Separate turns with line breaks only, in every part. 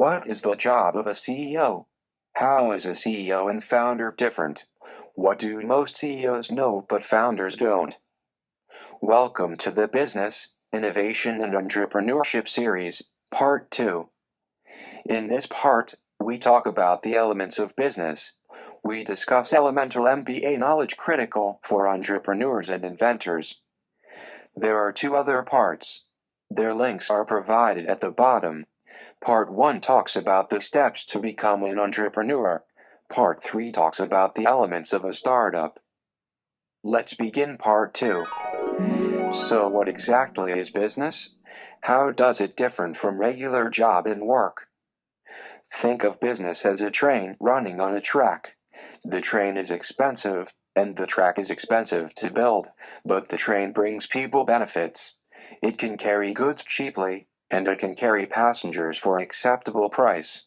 What is the job of a CEO? How is a CEO and founder different? What do most CEOs know but founders don't? Welcome to the Business, Innovation and Entrepreneurship Series, Part 2. In this part, we talk about the elements of business. We discuss elemental MBA knowledge critical for entrepreneurs and inventors. There are two other parts. Their links are provided at the bottom. Part 1 talks about the steps to become an entrepreneur. Part 3 talks about the elements of a startup. Let's begin Part 2. So what exactly is business? How does it differ from regular job and work? Think of business as a train running on a track. The train is expensive, and the track is expensive to build, but the train brings people benefits. It can carry goods cheaply, and it can carry passengers for an acceptable price.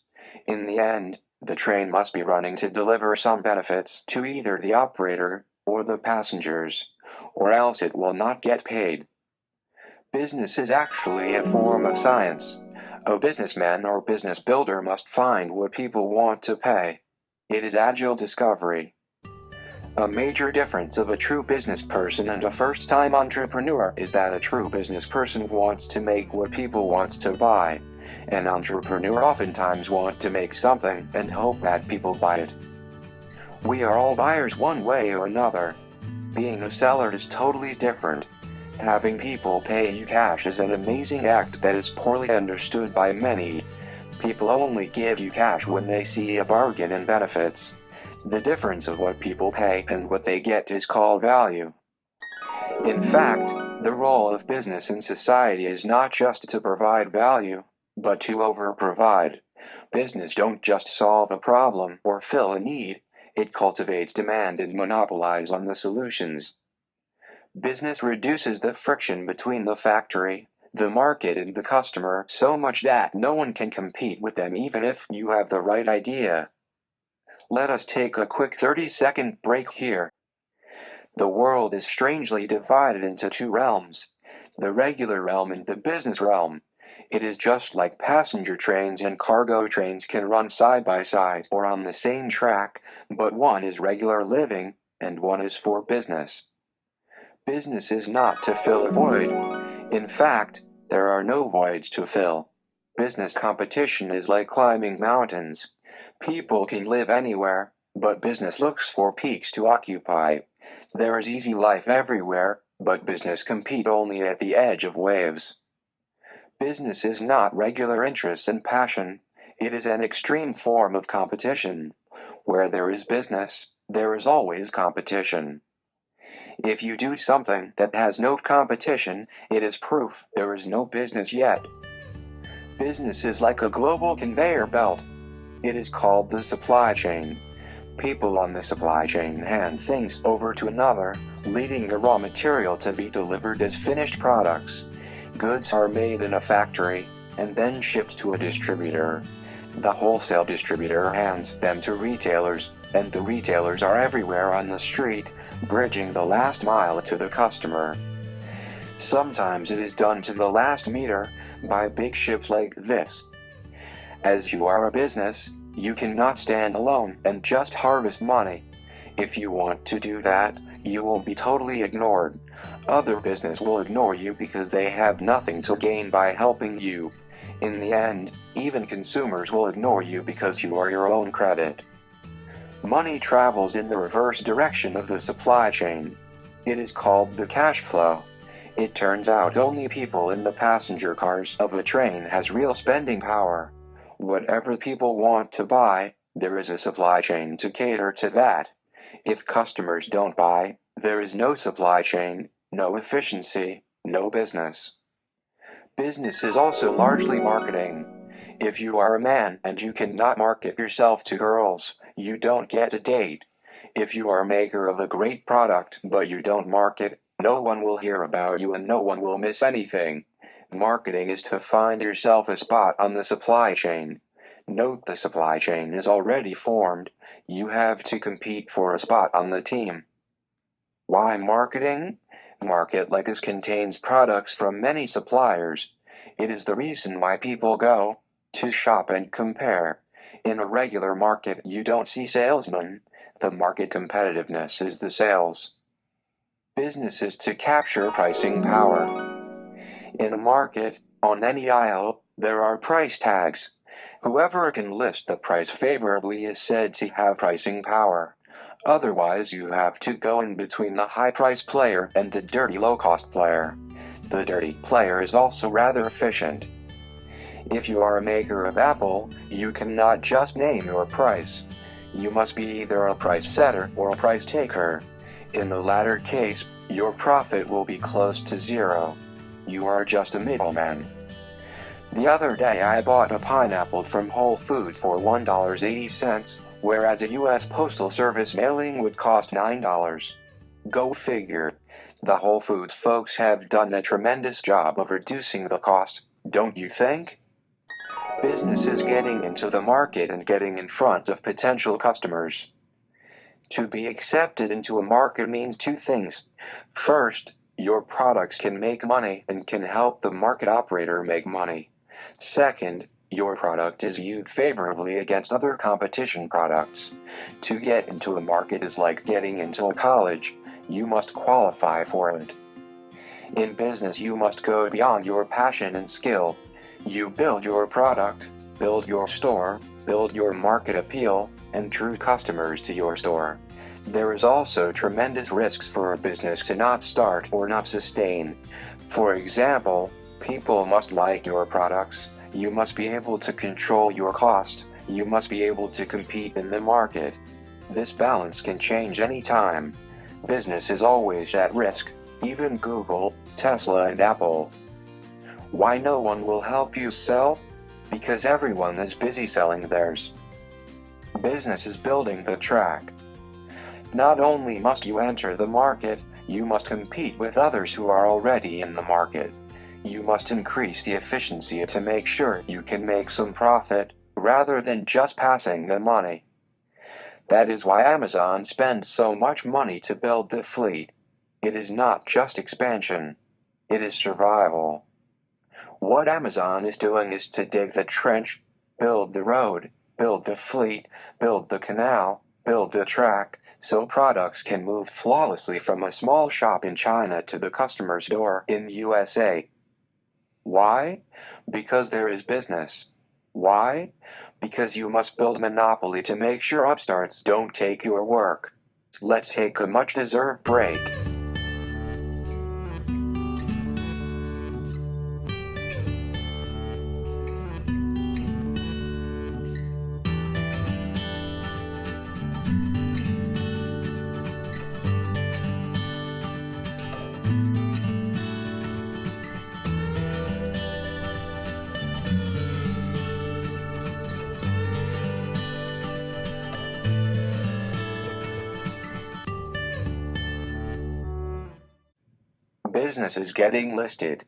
In the end, the train must be running to deliver some benefits to either the operator or the passengers, or else it will not get paid. Business is actually a form of science. A businessman or business builder must find what people want to pay. It is agile discovery. A major difference of a true business person and a first-time entrepreneur is that a true business person wants to make what people want to buy. An entrepreneur oftentimes wants to make something and hope that people buy it. We are all buyers one way or another. Being a seller is totally different. Having people pay you cash is an amazing act that is poorly understood by many. People only give you cash when they see a bargain in benefits. The difference of what people pay and what they get is called value. In fact, the role of business in society is not just to provide value, but to over-provide. Business don't just solve a problem or fill a need, it cultivates demand and monopolizes on the solutions. Business reduces the friction between the factory, the market and the customer so much that no one can compete with them even if you have the right idea. Let us take a quick 30-second break here. The world is strangely divided into two realms, the regular realm and the business realm. It is just like passenger trains and cargo trains can run side by side or on the same track, but one is regular living and one is for business. Business is not to fill a void. In fact, there are no voids to fill. Business competition is like climbing mountains. People can live anywhere, but business looks for peaks to occupy. There is easy life everywhere, but business compete only at the edge of waves. Business is not regular interest and passion. It is an extreme form of competition. Where there is business, there is always competition. If you do something that has no competition, it is proof there is no business yet. Business is like a global conveyor belt. It is called the supply chain. People on the supply chain hand things over to another, leading the raw material to be delivered as finished products. Goods are made in a factory, and then shipped to a distributor. The wholesale distributor hands them to retailers, and the retailers are everywhere on the street, bridging the last mile to the customer. Sometimes it is done to the last meter by big ships like this. As you are a business, you cannot stand alone and just harvest money. If you want to do that, you will be totally ignored. Other business will ignore you because they have nothing to gain by helping you. In the end, even consumers will ignore you because you are your own credit. Money travels in the reverse direction of the supply chain. It is called the cash flow. It turns out only people in the passenger cars of a train has real spending power. Whatever people want to buy, there is a supply chain to cater to that. If customers don't buy, there is no supply chain, no efficiency, no business. Business is also largely marketing. If you are a man and you cannot market yourself to girls, you don't get a date. If you are a maker of a great product but you don't market, no one will hear about you and no one will miss anything. Marketing is to find yourself a spot on the supply chain. Note the supply chain is already formed. You have to compete for a spot on the team. Why marketing? Market like this contains products from many suppliers. It is the reason why people go to shop and compare. In a regular market, you don't see salesmen. The market competitiveness is the sales. Business is to capture pricing power. In a market, on any aisle, there are price tags. Whoever can list the price favorably is said to have pricing power. Otherwise, you have to go in between the high-price player and the dirty low-cost player. The dirty player is also rather efficient. If you are a maker of apple, you cannot just name your price. You must be either a price setter or a price taker. In the latter case, your profit will be close to zero. You are just a middleman. The other day I bought a pineapple from Whole Foods for $1.80, whereas a US Postal Service mailing would cost $9. Go figure. The Whole Foods folks have done a tremendous job of reducing the cost, don't you think? Business is getting into the market and getting in front of potential customers. To be accepted into a market means two things. First, your products can make money and can help the market operator make money. Second, your product is viewed favorably against other competition products. To get into a market is like getting into a college. You must qualify for it. In business, you must go beyond your passion and skill. You build your product, build your store, build your market appeal, and true customers to your store. There is also tremendous risks for a business to not start or not sustain. For example, people must like your products, you must be able to control your cost, you must be able to compete in the market. This balance can change any time. Business is always at risk, even Google, Tesla, and Apple. Why no one will help you sell? Because everyone is busy selling theirs. Business is building the track. Not only must you enter the market, you must compete with others who are already in the market. You must increase the efficiency to make sure you can make some profit, rather than just passing the money. That is why Amazon spends so much money to build the fleet. It is not just expansion. It is survival. What Amazon is doing is to dig the trench, build the road, build the fleet, build the canal, build the track, so products can move flawlessly from a small shop in China to the customer's door in the USA. Why? Because there is business. Why? Because you must build a monopoly to make sure upstarts don't take your work. Let's take a much-deserved break. Business is getting listed.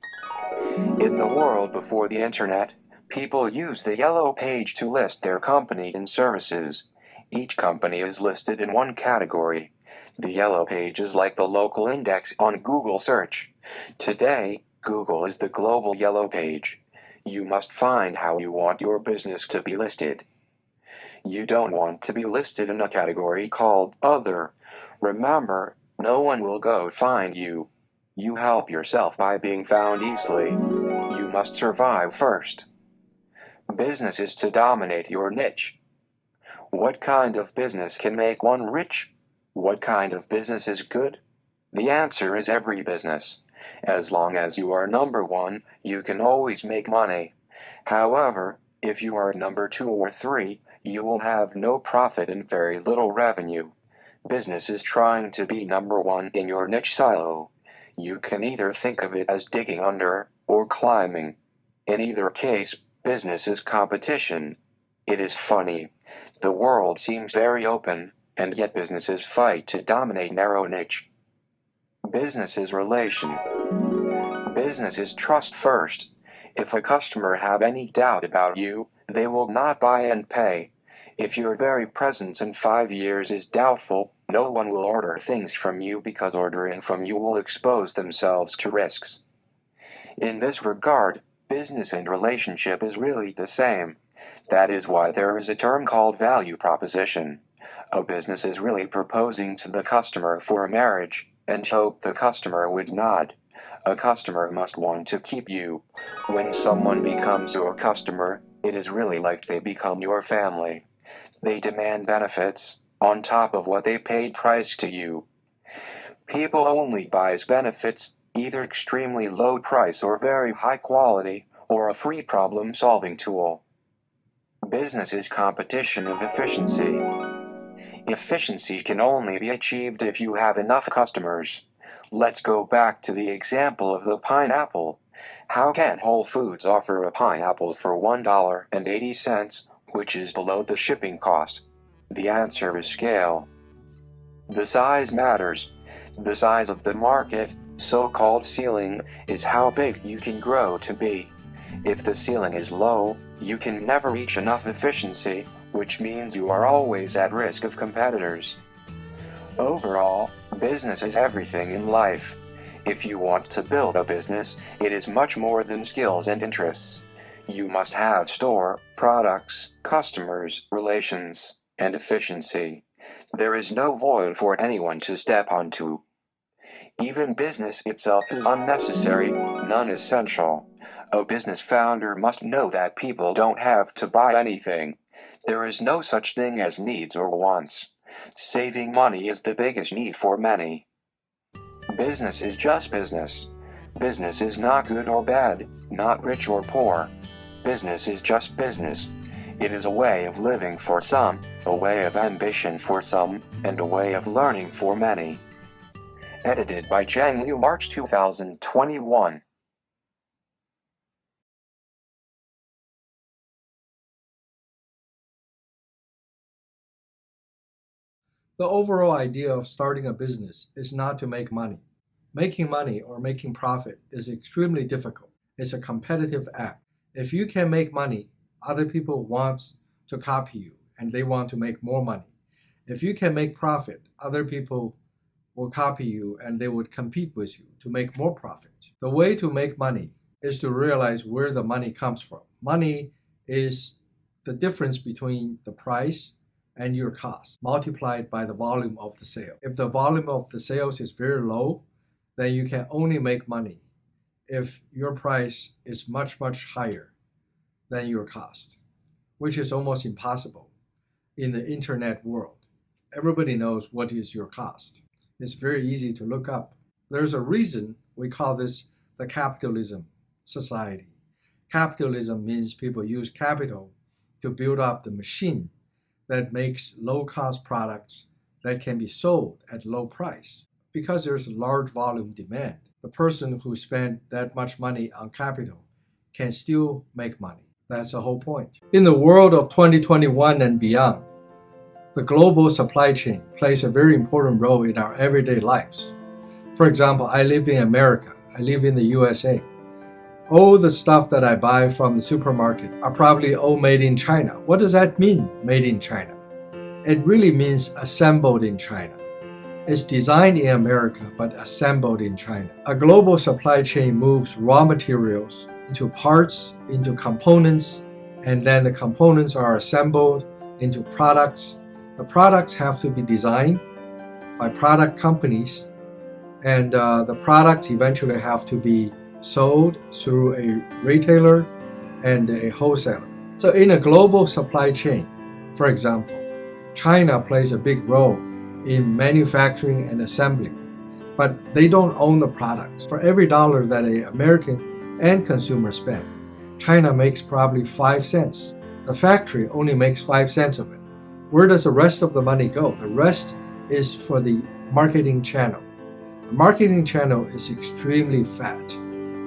In the world before the internet, people used the yellow page to list their company and services. Each company is listed in one category. The yellow page is like the local index on Google search. Today, Google is the global yellow page. You must find how you want your business to be listed. You don't want to be listed in a category called Other. Remember, no one will go find you. You help yourself by being found easily. You must survive first. Business is to dominate your niche. What kind of business can make one rich? What kind of business is good? The answer is every business. As long as you are number one, you can always make money. However, if you are number 2 or 3, you will have no profit and very little revenue. Business is trying to be number one in your niche silo. You can either think of it as digging under or climbing. In either case, business is competition. It is funny. The world seems very open, and yet businesses fight to dominate narrow niche. Business is relation. Business is trust first. If a customer have any doubt about you, they will not buy and pay. If your very presence in 5 years is doubtful, no one will order things from you because ordering from you will expose themselves to risks. In this regard, Business and relationship is really the same. That is why there is a term called value proposition. A business is really proposing to the customer for a marriage, and hope the customer would nod. A customer must want to keep you. When someone becomes your customer, it is really like they become your family. They demand benefits, on top of what they paid price to you. People only buys benefits, either extremely low price or very high quality, or a free problem-solving tool. Business is competition of efficiency. Efficiency can only be achieved if you have enough customers. Let's go back to the example of the pineapple. How can Whole Foods offer a pineapple for $1.80, which is below the shipping cost? The answer is scale. The size matters. The size of the market, so-called ceiling, is how big you can grow to be. If the ceiling is low, you can never reach enough efficiency, which means you are always at risk of competitors. Overall, business is everything in life. If you want to build a business, it is much more than skills and interests. You must have store, products, customers, relations, and efficiency. There is no void for anyone to step onto. Even business itself is unnecessary, non-essential. A business founder must know that people don't have to buy anything. There is no such thing as needs or wants. Saving money is the biggest need for many. Business is just business. Business is not good or bad, not rich or poor. Business is just business. It is a way of living for some, a way of ambition for some, and a way of learning for many. Edited by Chang Liu, March 2021.
The overall idea of starting a business is not to make money. Making money or making profit is extremely difficult. It's a competitive act. If you can make money, other people want to copy you and they want to make more money. If you can make profit, other people will copy you and they would compete with you to make more profit. The way to make money is to realize where the money comes from. Money is the difference between the price and your cost multiplied by the volume of the sale. If the volume of the sales is very low, then you can only make money if your price is much, much higher than your cost, which is almost impossible in the internet world. Everybody knows what is your cost. It's very easy to look up. There's a reason we call this the capitalism society. Capitalism means people use capital to build up the machine that makes low-cost products that can be sold at low price. Because there's a large volume demand, the person who spent that much money on capital can still make money. That's the whole point. In the world of 2021 and beyond, the global supply chain plays a very important role in our everyday lives. For example, I live in America. I live in the USA. All the stuff that I buy from the supermarket are probably all made in China. What does that mean, made in China? It really means assembled in China. It's designed in America, but assembled in China. A global supply chain moves raw materials into parts, into components, and then the components are assembled into products. The products have to be designed by product companies, and the products eventually have to be sold through a retailer and a wholesaler. So in a global supply chain, for example, China plays a big role in manufacturing and assembly, but they don't own the products. For every dollar that an American and consumer spend, China makes probably 5 cents. The factory only makes 5 cents of it. Where does the rest of the money go? The rest is for the marketing channel. The marketing channel is extremely fat.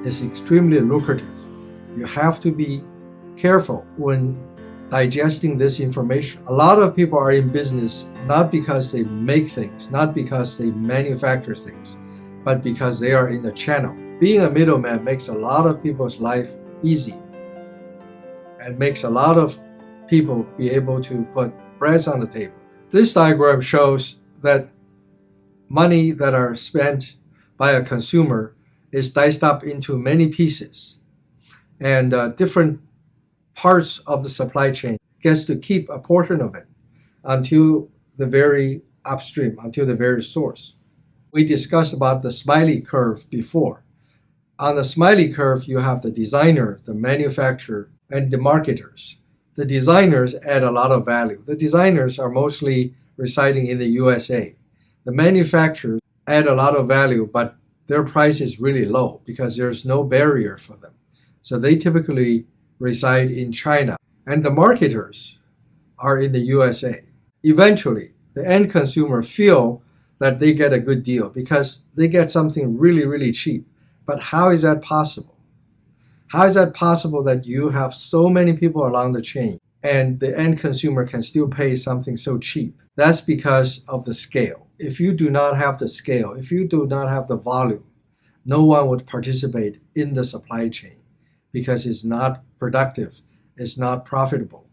It's extremely lucrative. You have to be careful when digesting this information. A lot of people are in business not because they make things, not because they manufacture things, but because they are in the channel. Being a middleman makes a lot of people's life easy and makes a lot of people be able to put bread on the table. This diagram shows that money that are spent by a consumer is diced up into many pieces. and different parts of the supply chain gets to keep a portion of it until the very upstream, until the very source. We discussed about the smiley curve before. On the smiley curve, you have the designer, the manufacturer, and the marketers. The designers add a lot of value. The designers are mostly residing in the USA. The manufacturers add a lot of value, but their price is really low because there's no barrier for them. So they typically reside in China. And the marketers are in the USA. Eventually, the end consumer feel that they get a good deal because they get something really, really cheap. But how is that possible? How is that possible that you have so many people along the chain and the end consumer can still pay something so cheap? That's because of the scale. If you do not have the scale, if you do not have the volume, no one would participate in the supply chain because it's not productive, it's not profitable.